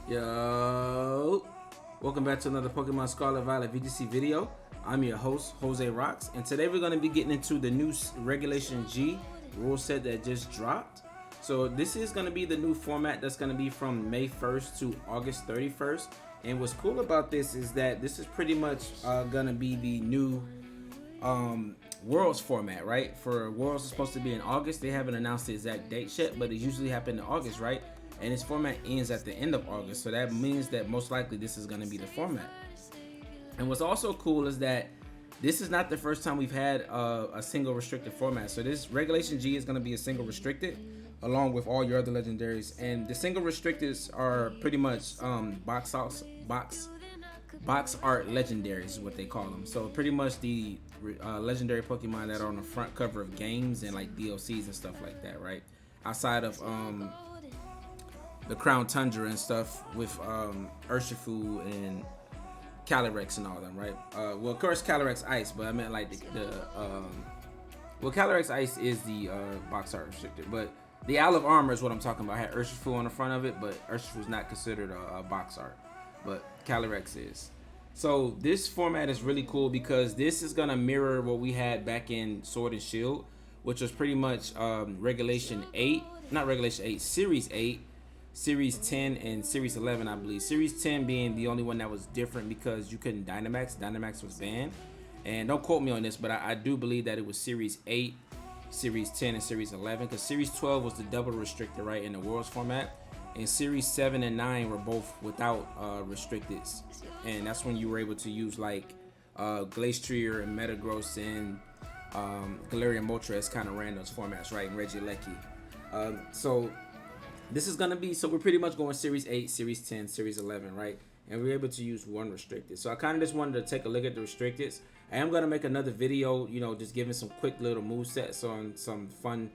Yo, welcome back to another Pokemon Scarlet Violet VGC video. I'm your host, Jose Rocks, and today we're going to be getting into the new Regulation G rule set that just dropped. So this is going to be the new format that's going to be from May 1st to August 31st. And what's cool about this is that this is pretty much going to be the new Worlds format, right? For Worlds, it's supposed to be in August. They haven't announced the exact date yet, but it usually happens in August, right? And this format ends at the end of August, so that means that most likely this is going to be the format. And what's also cool is that this is not the first time we've had a single restricted format. So this Regulation G is going to be a single restricted along with all your other legendaries, and the single restricteds are pretty much box art legendaries is what they call them. So pretty much the legendary Pokemon that are on the front cover of games and like DLCs and stuff like that, right? Outside of the Crown Tundra and stuff with Urshifu and Calyrex and all of them, right? Well, of course, Calyrex Ice, but I meant like well, Calyrex Ice is the box art restricted, but the Isle of Armor is what I'm talking about. I had Urshifu on the front of it, but Urshifu is not considered a box art, but Calyrex is. So this format is really cool because this is gonna mirror what we had back in Sword and Shield, which was pretty much Regulation 8, not Regulation 8, Series 8, Series 10, and Series 11, I believe. Series 10 being the only one that was different because you couldn't Dynamax. Dynamax was banned. And don't quote me on this, but I do believe that it was Series 8, Series 10, and Series 11, because Series 12 was the double restrictor, right, in the Worlds format. And Series 7 and 9 were both without restricteds. And that's when you were able to use like Glastrier and Metagross and Galarian Moltres kind of ran those formats, right, and Regieleki. So this is gonna be, so we're pretty much going Series 8, Series 10, Series 11, right? And we're able to use one restricted. So I kind of just wanted to take a look at the restricteds. I am gonna make another video, you know, just giving some quick little move sets on some fun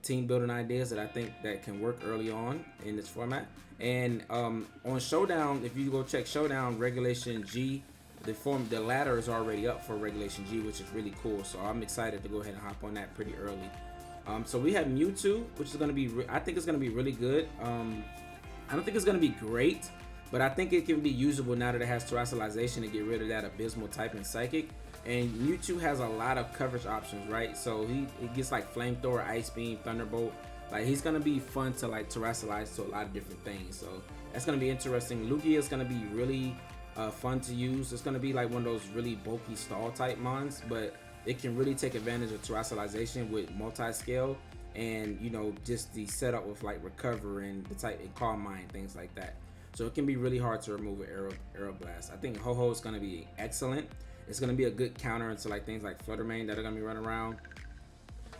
team building ideas that I think that can work early on in this format. And on Showdown, if you go check Showdown Regulation G, the ladder is already up for Regulation G, which is really cool. So I'm excited to go ahead and hop on that pretty early. So we have Mewtwo, which is going to be, I think it's going to be really good. I don't think it's going to be great, but I think it can be usable now that it has terrestrialization to get rid of that abysmal type in Psychic. And Mewtwo has a lot of coverage options, right? So he gets like Flamethrower, Ice Beam, Thunderbolt. Like he's going to be fun to like terrestrialize to a lot of different things. So that's going to be interesting. Lugia is going to be really fun to use. It's going to be like one of those really bulky stall type mons, but it can really take advantage of terrestrialization with multi-scale and, you know, just the setup with like Recover and the type and Calm Mind, things like that. So it can be really hard to remove an Aero Blast. I think Ho-Oh is going to be excellent. It's going to be a good counter into like things like Flutter Mane that are going to be running around.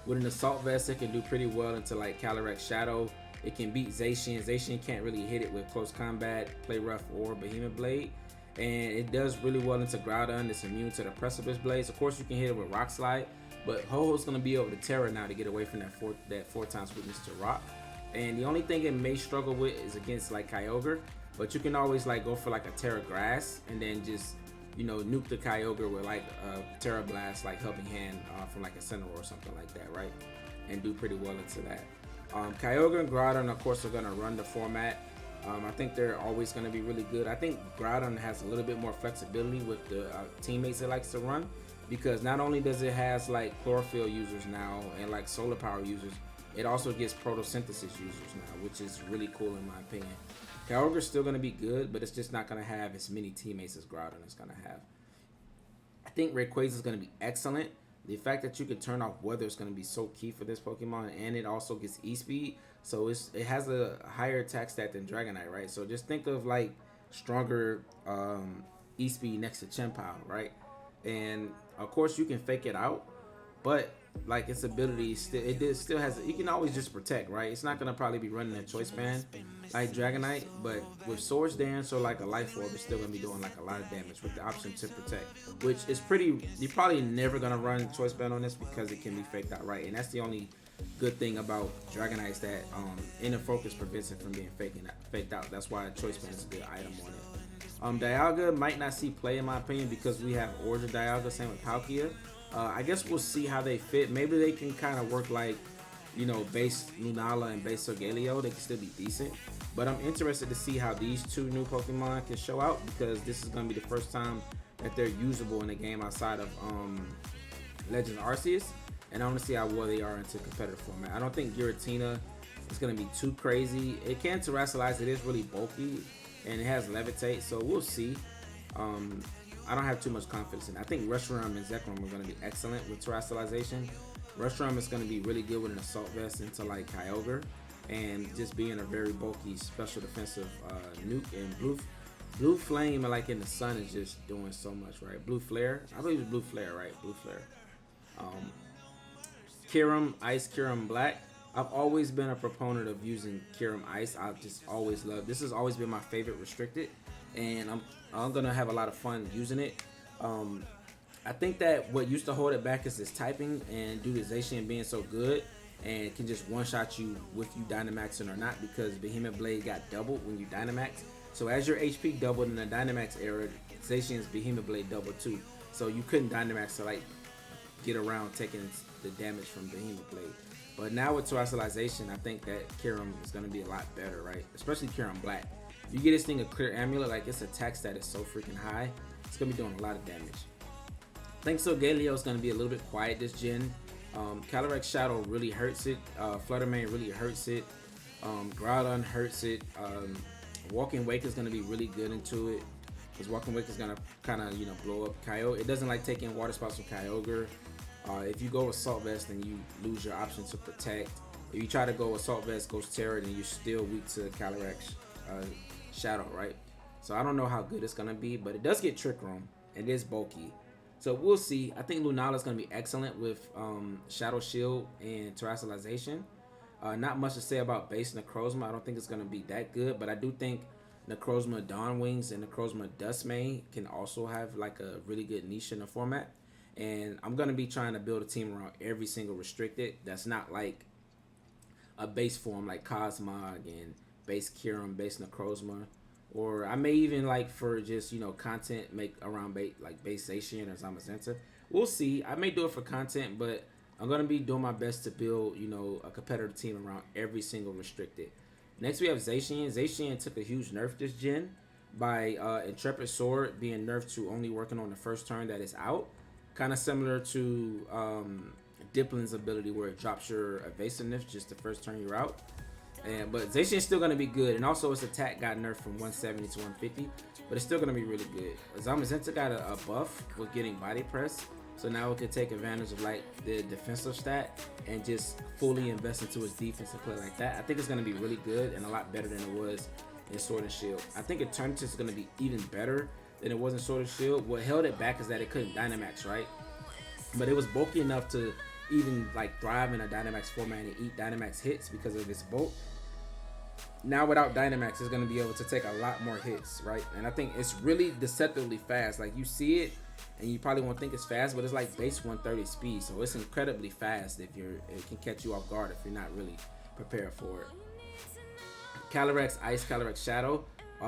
With an Assault Vest, it can do pretty well into like Calyrex Shadow. It can beat Zacian. Zacian can't really hit it with close combat, Play Rough, or Behemoth Blade. And it does really well into Groudon. It's immune to the Precipice Blades. Of course, you can hit it with Rock Slide, but Ho-Ho's going to be able to Terra now to get away from that four times weakness to Rock. And the only thing it may struggle with is against like Kyogre, but you can always like go for like a Terra Grass and then just, you know, nuke the Kyogre with like a Terra Blast, like Helping Hand from like a Incineroar or something like that, right? And do pretty well into that. Kyogre and Groudon, of course, are going to run the format. I think they're always going to be really good. I think Groudon has a little bit more flexibility with the teammates it likes to run, because not only does it has like Chlorophyll users now and like Solar Power users, it also gets Photosynthesis users now, which is really cool in my opinion. Kyogre is still going to be good, but it's just not going to have as many teammates as Groudon is going to have. I think Rayquaza is going to be excellent. The fact that you can turn off weather is going to be so key for this Pokemon, and it also gets E-Speed, so it has a higher attack stat than Dragonite, right? So just think of like stronger E-Speed next to Chien-Pao, right? And of course you can fake it out, but like its ability still has, you can always just protect, right? It's not going to probably be running a Choice Band like Dragonite, but with Swords Dance or like a Life Orb, it's still going to be doing like a lot of damage with the option to protect, which is pretty, you're probably never going to run Choice Band on this because it can be faked out, right? And that's the only good thing about Dragonite is that inner focus prevents it from being faked out. That's why Choice Band is a good item on it. Dialga might not see play in my opinion because we have Origin Dialga, same with Palkia. I guess we'll see how they fit. Maybe they can kind of work like base Lunala and base Solgaleo, they can still be decent. But I'm interested to see how these two new Pokemon can show out, because this is going to be the first time that they're usable in a game outside of Legends Arceus, and I want to see how well they are into competitive format. I don't think Giratina is going to be too crazy. It can terrestrialize. It is really bulky, and it has levitate, so we'll see. I don't have too much confidence in it. I think Reshiram and Zekrom are going to be excellent with terrestrialization. Reshiram is going to be really good with an Assault Vest into like Kyogre, and just being a very bulky special defensive nuke. And Blue Flame, like in the sun, is just doing so much, right? Blue Flare, I believe it's Blue Flare, right? Blue Flare. Kyurem Ice, Kyurem Black. I've always been a proponent of using Kyurem Ice. I've just always loved. This has always been my favorite restricted, and I'm gonna have a lot of fun using it. I think that what used to hold it back is its typing, and due to Zacian being so good and can just one-shot you with you Dynamaxing or not, because Behemoth Blade got doubled when you Dynamax. So as your HP doubled in the Dynamax era, Zacian's Behemoth Blade doubled too. So you couldn't Dynamax to like get around taking the damage from Behemoth Blade. But now with terrestrialization, I think that Kyurem is going to be a lot better, right? Especially Kyurem Black. You get this thing a clear amulet, like its attack stat is so freaking high, it's going to be doing a lot of damage. I think Solgaleo is going to be a little bit quiet this gen. Calyrex Shadow really hurts it. Fluttermane really hurts it. Groudon hurts it. Walking Wake is going to be really good into it, because Walking Wake is going to kind of blow up Kyogre. It doesn't like taking water spots from Kyogre. If you go Assault Vest, then you lose your option to protect. If you try to go Assault Vest, Ghost Terror, then you're still weak to Calyrex Shadow, right? So I don't know how good it's going to be, but it does get Trick Room. It is bulky. So we'll see. I think Lunala is going to be excellent with Shadow Shield and terrestrialization. Not much to say about base Necrozma. I don't think it's going to be that good, but I do think Necrozma Dawn Wings and Necrozma Dustmane can also have like a really good niche in the format. And I'm going to be trying to build a team around every single restricted that's not like a base form like Cosmog and base Kyurem, base Necrozma. Or I may even, like, for just, content, make around base Zacian or Zamazenta. We'll see. I may do it for content, but I'm going to be doing my best to build, a competitive team around every single restricted. Next, we have Zacian. Zacian took a huge nerf this gen by Intrepid Sword being nerfed to only working on the first turn that is out. Kind of similar to Diplin's ability, where it drops your evasiveness just the first turn you're out. But Zacian's still going to be good, and also its attack got nerfed from 170 to 150, but it's still going to be really good. Zamazenta got a buff with getting body press, so now it can take advantage of like the defensive stat and just fully invest into its defense and play like that. I think it's going to be really good and a lot better than it was in Sword and Shield. I think Eternatus is going to be even better than it was in Sword and Shield. What held it back is that it couldn't Dynamax, right? But it was bulky enough to even like thrive in a Dynamax format and eat Dynamax hits because of its bulk. Now without Dynamax, it's going to be able to take a lot more hits, right? And I think it's really deceptively fast. Like, you see it and you probably won't think it's fast, but it's like base 130 speed, so it's incredibly fast. It can catch you off guard if you're not really prepared for it. Calyrex Ice, Calyrex Shadow,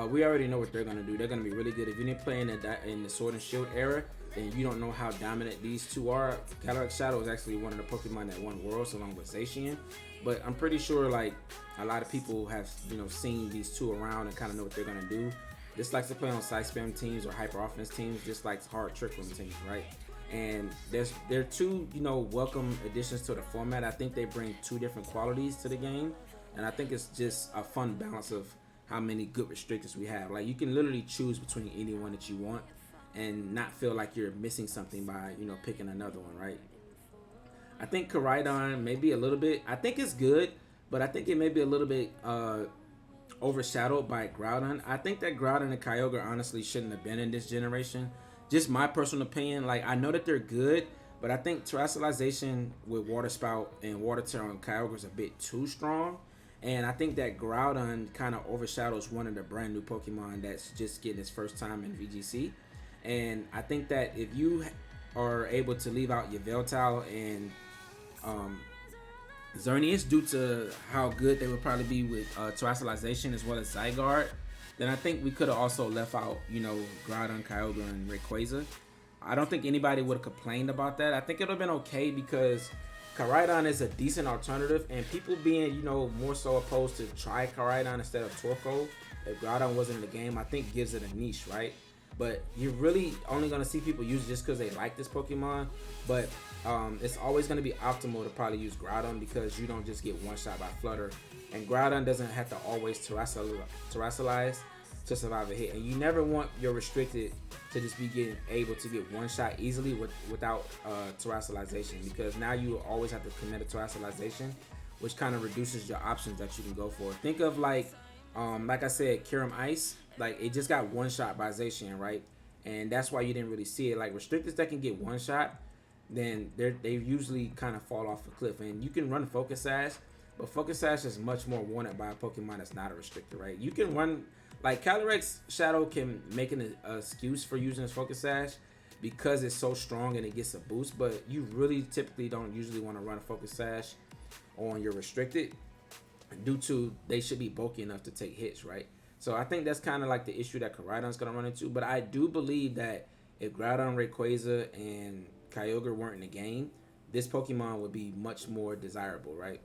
we already know what they're going to do. They're going to be really good. If you didn't play in the Sword and Shield era, then you don't know how dominant these two are. Calyrex Shadow is actually one of the Pokemon that won Worlds along with Zacian, but I'm pretty sure like a lot of people have seen these two around and kind of know what they're going to do. This likes to play on side spam teams or hyper offense teams, just like hard trick room teams, right? And they're two welcome additions to the format. I think they bring two different qualities to the game, and I think it's just a fun balance of how many good restrictors we have. Like, you can literally choose between any one that you want and not feel like you're missing something by picking another one, right? I think Koraidon maybe a little bit. I think it's good, but I think it may be a little bit overshadowed by Groudon. I think that Groudon and Kyogre honestly shouldn't have been in this generation. Just my personal opinion. Like, I know that they're good, but I think terrestrialization with Water Spout and Water Terror on Kyogre is a bit too strong. And I think that Groudon kind of overshadows one of the brand new Pokemon that's just getting its first time in VGC. And I think that if you are able to leave out your Veltal and Xerneas due to how good they would probably be with terrestrialization as well as Zygarde, then I think we could have also left out, Groudon, Kyogre, and Rayquaza. I don't think anybody would have complained about that. I think it would have been okay because Koraidon is a decent alternative, and people being, you know, more so opposed to try Koraidon instead of Torkoal if Groudon wasn't in the game, I think gives it a niche, right? But you're really only gonna see people use it just because they like this Pokemon. But it's always gonna be optimal to probably use Groudon because you don't just get one shot by Flutter, and Groudon doesn't have to always terrestrialize to survive a hit, and you never want your restricted to just be getting able to get one shot easily without terrestrialization, because now you always have to commit a terrestrialization, which kind of reduces your options that you can go for. Think of like I said, Kyurem Ice, like it just got one shot by Zacian, right? And that's why you didn't really see it. Like restricteds that can get one shot, then they usually kind of fall off a cliff. And you can run Focus Sash, but Focus Sash is much more wanted by a Pokemon that's not a restrictor, right? You can run, like Calyrex Shadow can make an excuse for using his Focus Sash because it's so strong and it gets a boost, but you really typically don't usually want to run a Focus Sash on your restricted due to they should be bulky enough to take hits, right? So I think that's kind of like the issue that Koraidon's going to run into, but I do believe that if Groudon, Rayquaza, and Kyogre weren't in the game, this Pokemon would be much more desirable, right?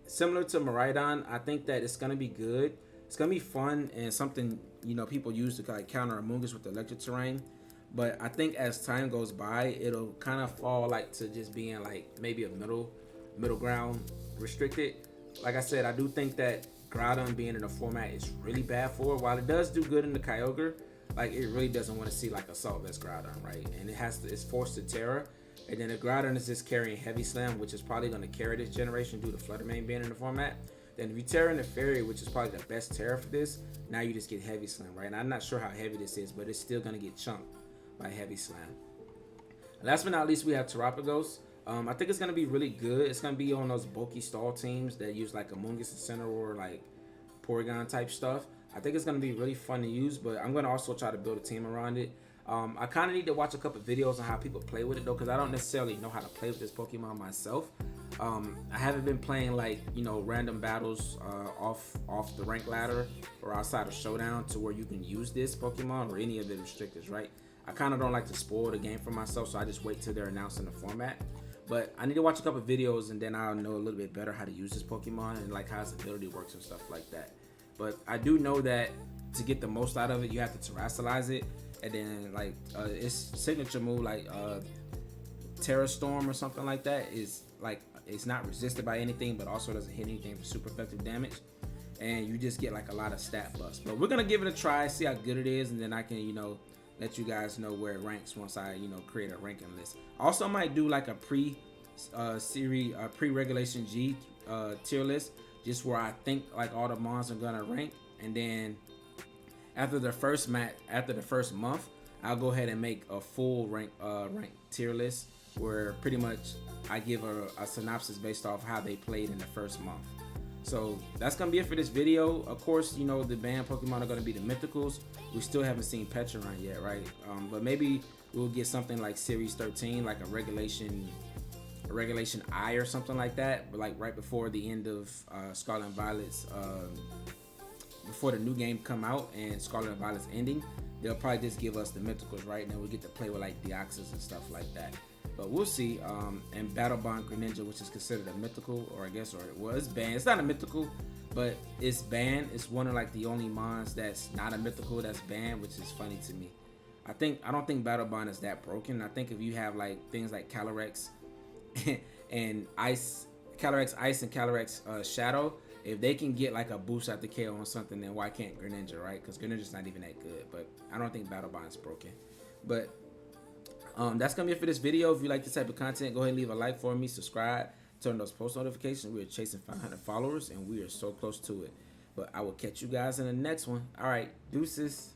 Similar to Miraidon, I think that it's going to be good. It's going to be fun and something, you know, people use to like counter Amoonguss with the electric terrain. But I think as time goes by, it'll kind of fall like to just being like maybe a middle ground restricted. Like I said, I do think that Groudon being in the format is really bad for it. While it does do good in the Kyogre, like it really doesn't want to see like Assault Vest Groudon, right? And it's forced to Terra. And then the Groudon is just carrying Heavy Slam, which is probably going to carry this generation due to Flutter Mane being in the format. Then if you Terra in the Fairy, which is probably the best Terra for this, now you just get Heavy Slam, right? And I'm not sure how heavy this is, but it's still going to get chunked by Heavy Slam. Last but not least, we have Terapagos. I think it's going to be really good. It's going to be on those bulky stall teams that use like Amoonguss and Center or like Porygon type stuff. I think it's going to be really fun to use, but I'm going to also try to build a team around it. I kind of need to watch a couple videos on how people play with it though, because I don't necessarily know how to play with this Pokemon myself. I haven't been playing like, you know, random battles off the rank ladder or outside of Showdown to where you can use this Pokemon or any of the restrictors, right? I kind of don't like to spoil the game for myself, so I just wait till they're announcing the format. But I need to watch a couple videos and then I'll know a little bit better how to use this Pokemon and like how its ability works and stuff like that. But I do know that to get the most out of it, you have to terrestrialize it. And then like its signature move like Terra Storm or something like that is like it's not resisted by anything, but also doesn't hit anything for super effective damage. And you just get like a lot of stat buffs. But we're gonna give it a try, see how good it is, and then I can, you know, let you guys know where it ranks once I, you know, create a ranking list. Also, I might do like a pre-regulation G tier list, just where I think like all the mons are gonna rank, and then after the first month, I'll go ahead and make a full rank tier list where pretty much I give a synopsis based off how they played in the first month. So that's gonna be it for this video. Of course, you know, the banned Pokemon are gonna be the Mythicals. We still haven't seen Petron yet, right? But maybe we'll get something like Series 13, like a regulation I or something like that, but like right before the end of Scarlet and Violet's before the new game come out and Scarlet and Violet's ending, they'll probably just give us the Mythicals, right? And then we get to play with like Deoxys and stuff like that. But we'll see. And Battle Bond Greninja, which is considered a mythical, or I guess, or it was banned. It's not a mythical, but it's banned. It's one of like the only mons that's not a mythical that's banned, which is funny to me. I don't think Battle Bond is that broken. I think if you have like things like Calyrex and Ice, Calyrex Ice and Calyrex Shadow, if they can get like a boost after KO on something, then why can't Greninja, right? Because Greninja's not even that good. But I don't think Battle Bond is broken. But that's gonna be it for this video. If you like this type of content, go ahead and leave a like for me, subscribe, turn those post notifications. We are chasing 500 followers and we are so close to it. But I will catch you guys in the next one. All right, deuces.